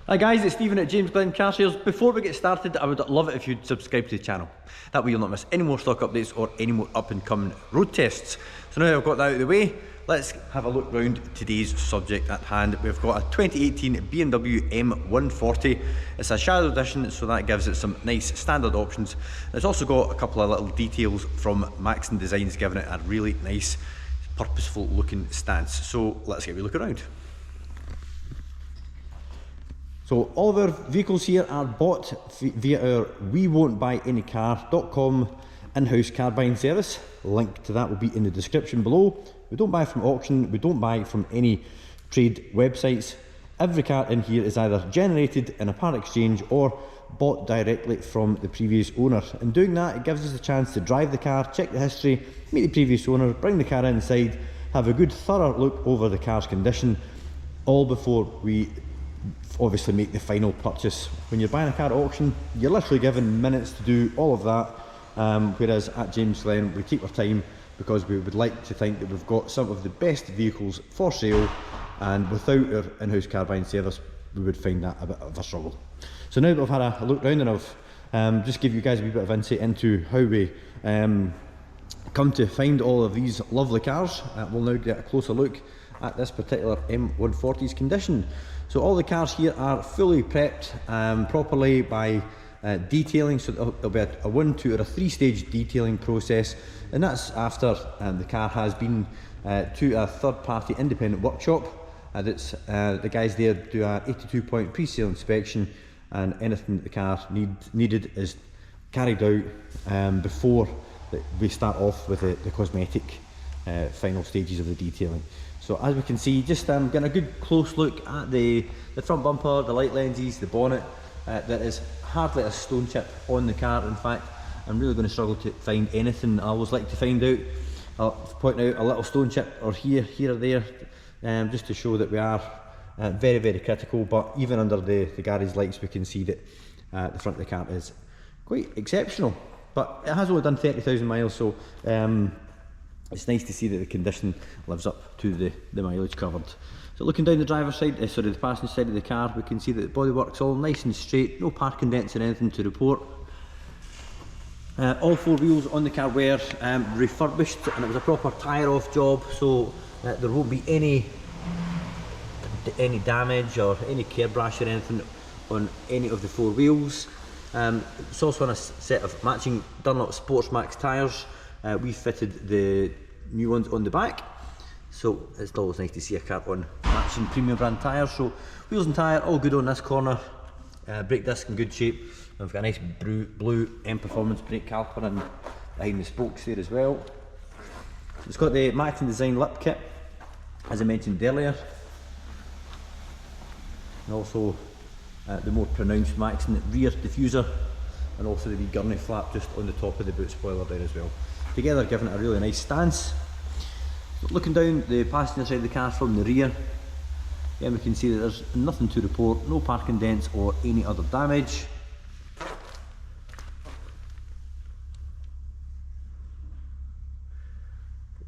Hi guys, it's Stephen at Glen Car Sales. Before we get started, I would love it if you'd subscribe to the channel. That way you'll not miss any more stock updates or any more up and coming road tests. So now I've got that out of the way, let's have a look round today's subject at hand. We've got a 2018 BMW M140. It's a shadow edition, so that gives it some nice standard options. It's also got a couple of little details from Maxon Designs, giving it a really nice purposeful looking stance. So let's get a look around. So all of our vehicles here are bought via our wewon'tbuyanycar.com in-house car buying service. Link to that will be in the description below. We don't buy from auction, we don't buy from any trade websites. Every car in here is either generated in a part exchange or bought directly from the previous owner. In doing that, it gives us a chance to drive the car, check the history, meet the previous owner, bring the car inside, have a good thorough look over the car's condition, all before we obviously make the final purchase. When you're buying a car at auction, you're literally given minutes to do all of that, whereas at Glen we take our time because we would like to think that we've got some of the best vehicles for sale, and without our in-house car buying service we would find that a bit of a struggle. So now that I've had a look round and I've just give you guys a wee bit of insight into how we come to find all of these lovely cars, we'll now get a closer look at this particular M140's condition. So all the cars here are fully prepped properly by detailing, so there'll be a 1, 2 or a 3-stage detailing process, and that's after the car has been to a third-party independent workshop. The guys there do an 82-point pre-sale inspection, and anything that the car needed is carried out before we start off with the cosmetic final stages of the detailing. So as we can see, just getting a good close look at the front bumper, the light lenses, the bonnet. There is hardly a stone chip on the car. In fact, I'm really going to struggle to find anything. I always like to find out, I'll point out a little stone chip or here or there, just to show that we are very, very critical. But even under the garage lights, we can see that the front of the car is quite exceptional. But it has only done 30,000 miles, so it's nice to see that the condition lives up to the mileage covered. So looking down the driver's side, the passenger side of the car, we can see that the bodywork's all nice and straight, no parking dents or anything to report. All 4 wheels on the car were refurbished, and it was a proper tyre off job, so there won't be any damage or any care brash or anything on any of the 4 wheels. It's also on a set of matching Dunlop Sports Max tyres. We fitted the new ones on the back, so it's always nice to see a car on matching premium brand tyres. So wheels and tyre all good on this corner, brake disc in good shape, and we've got a nice blue M Performance brake caliper and behind the spokes there as well. It's got the Maxon Design lip kit, as I mentioned earlier, and also the more pronounced Maxon rear diffuser, and also the wee gurney flap just on the top of the boot spoiler there as well. Together giving it a really nice stance. Looking down the passenger side of the car from the rear, again we can see that there's nothing to report, no parking dents or any other damage.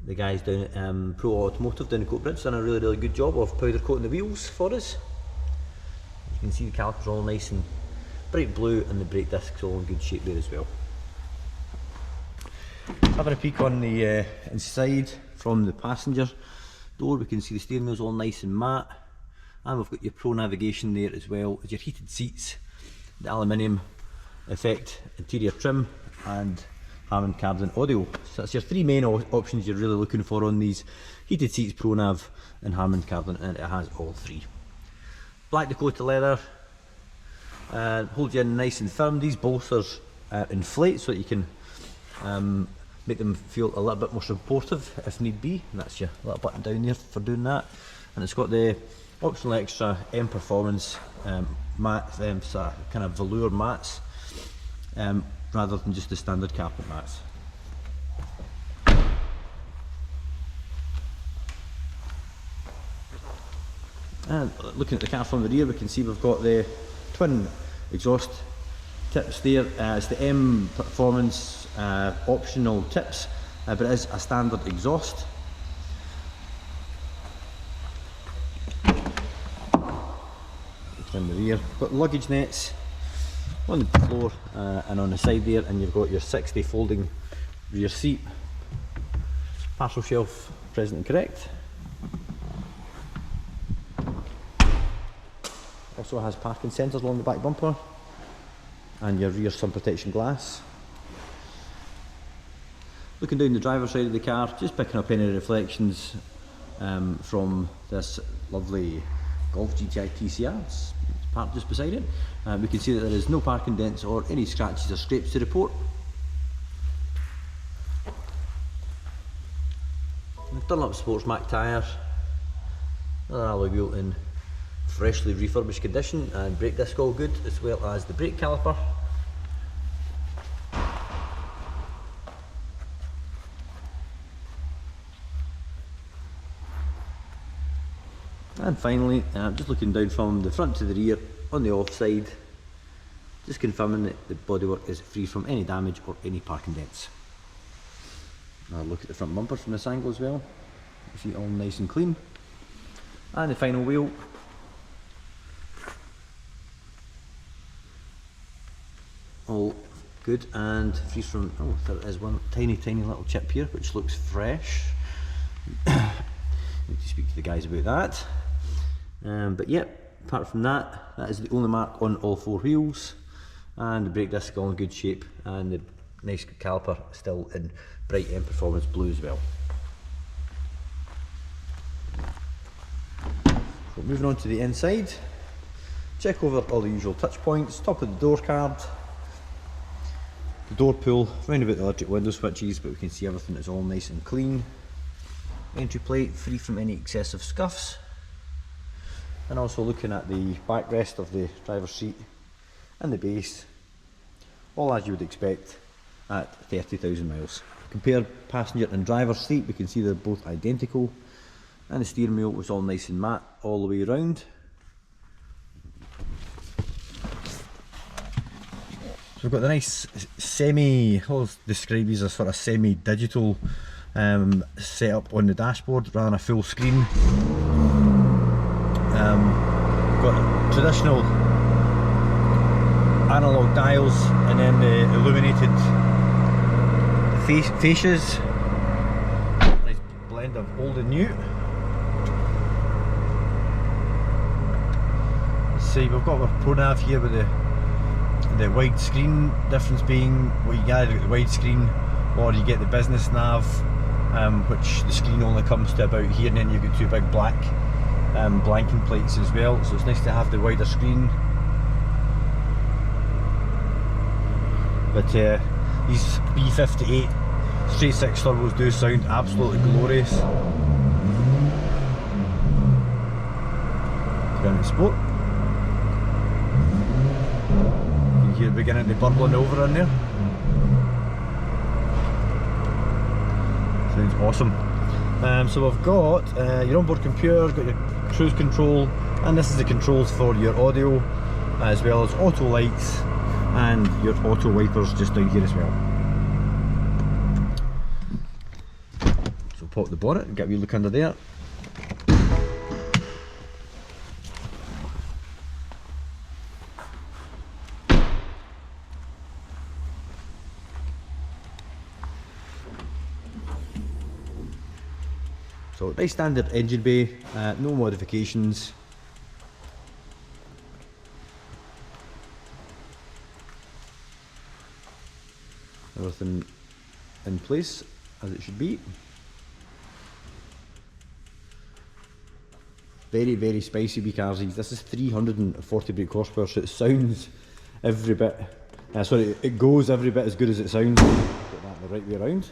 The guys down at Pro Automotive down at Coatbridge done a really good job of powder coating the wheels for us. You can see the calipers all nice and bright blue, and the brake discs all in good shape there as well. Having a peek on the inside from the passenger door, we can see the steering wheel's all nice and matte, and we've got your Pro navigation there as well as your heated seats, the aluminium effect interior trim, and Harman Kardon audio. So that's your 3 main options you're really looking for on these: heated seats, Pro Nav and Harman Kardon, and it has all 3. Black Dakota leather, holds you in nice and firm. These bolsters inflate so that you can make them feel a little bit more supportive if need be, and that's your little button down there for doing that. And it's got the optional extra M Performance matte, kind of velour mats, rather than just the standard carpet mats. And looking at the car from the rear, we can see we've got the twin exhaust tips there. It's the M Performance optional tips, but it is a standard exhaust. in the rear. Got luggage nets on the floor and on the side there, and you've got your 60 folding rear seat. Parcel shelf present and correct. Also has parking sensors along the back bumper and your rear sun protection glass. Looking down the driver's side of the car, just picking up any reflections from this lovely Golf GTI TCR. It's parked just beside it. We can see that there is no parking dents or any scratches or scrapes to report. Dunlop Sports Mac tyres, another alloy wheel in freshly refurbished condition, and brake disc all good, as well as the brake caliper. And finally, just looking down from the front to the rear on the offside, just confirming that the bodywork is free from any damage or any parking dents. Now look at the front bumper from this angle as well. You see it all nice and clean. And the final wheel. All good and free from, oh, there is one tiny little chip here which looks fresh. Need to speak to the guys about that. But yep, apart from that, that is the only mark on all four wheels, and the brake disc all in good shape, and the nice caliper still in bright M Performance blue as well. So moving on to the inside, check over all the usual touch points. Top of the door card, the door pull, round about the electric window switches, but we can see everything is all nice and clean. Entry plate free from any excessive scuffs, and also looking at the backrest of the driver's seat and the base, all as you would expect at 30,000 miles. Compare passenger and driver's seat, we can see they're both identical, and the steering wheel was all nice and matte all the way around. So we've got the nice I'll describe these as sort of semi-digital setup on the dashboard rather than a full screen. Got traditional analog dials, and then the illuminated fascias. Nice blend of old and new. Let's see, we've got our ProNav here with the wide screen, difference being what you get the wide screen, or you get the business nav, which the screen only comes to about here, and then you've got two big black blanking plates as well, so it's nice to have the wider screen. But these B58 straight six turbos do sound absolutely glorious. Down to sport. You can hear it beginning to burbling over in there. Sounds awesome. So we've got your onboard computer, got your cruise control, and this is the controls for your audio, as well as auto lights and your auto wipers just down here as well. So pop the bonnet and get a wee look under there. So nice standard engine bay, no modifications. Everything in place as it should be. Very, very spicy wee cars. This is 340 brake horsepower, so it sounds every bit, sorry, it goes every bit as good as it sounds. Get that the right way around.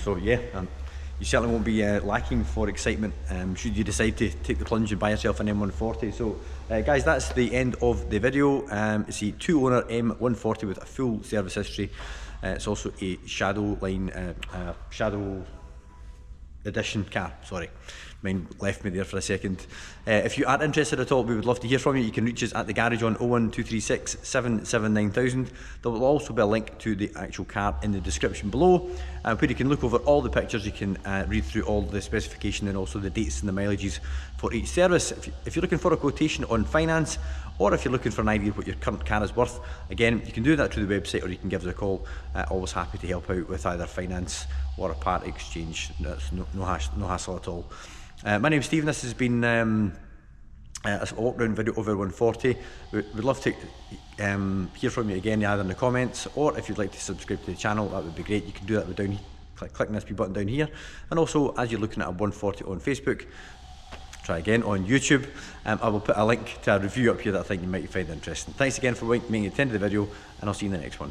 So yeah, you certainly won't be lacking for excitement should you decide to take the plunge and buy yourself an M140. So guys, that's the end of the video. It's a two owner M140 with a full service history. It's also a shadow line, shadow edition car, sorry. Mine left me there for a second. If you are interested at all, we would love to hear from you. You can reach us at the garage on 01236 779,000. There will also be a link to the actual car in the description below, where you can look over all the pictures, you can read through all the specification and also the dates and the mileages for each service. If you're looking for a quotation on finance, or if you're looking for an idea of what your current car is worth, again, you can do that through the website, or you can give us a call. Always happy to help out with either finance or a part exchange. That's no hassle at all. My name's Stephen. This has been a walk round video over 140. We'd love to hear from you again, either in the comments, or if you'd like to subscribe to the channel, that would be great. You can do that with clicking this button down here, and also as you're looking at a 140 on Facebook, try again on YouTube. I will put a link to a review up here that I think you might find interesting. Thanks again for making it to the end of the video, and I'll see you in the next one.